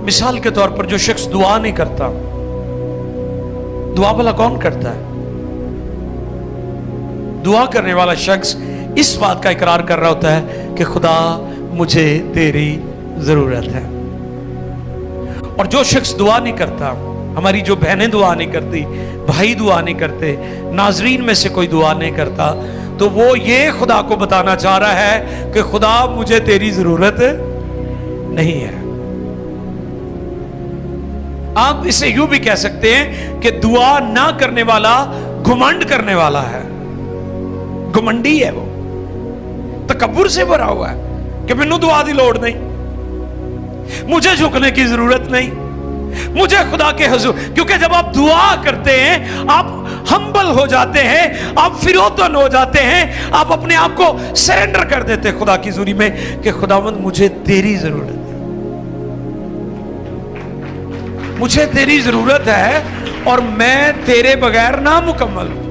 मिसाल के तौर पर जो शख्स दुआ नहीं करता, दुआ भला कौन करता है? दुआ करने वाला शख्स इस बात का इकरार कर रहा होता है कि खुदा मुझे तेरी जरूरत है। और जो शख्स दुआ नहीं करता, हमारी जो बहनें दुआ नहीं करती, भाई दुआ नहीं करते, नाजरीन में से कोई दुआ नहीं करता, तो वो ये खुदा को बताना चाह रहा है कि खुदा मुझे तेरी जरूरत नहीं है। आप इसे यूं भी कह सकते हैं कि दुआ ना करने वाला घुमंड करने वाला है, घुमंडी है, वो तकब्बुर से भरा हुआ है कि मैनू दुआ दी लोड़ नहीं, मुझे झुकने की जरूरत नहीं, मुझे खुदा के हुजूर। क्योंकि जब आप दुआ करते हैं आप हम्बल हो जाते हैं, आप फिरोतन हो जाते हैं, आप अपने आप को सरेंडर कर देते हैं खुदा की हुजूरी में कि खुदावंद मुझे तेरी जरूरत है, मुझे तेरी जरूरत है और मैं तेरे बगैर ना मुकम्मल हूं।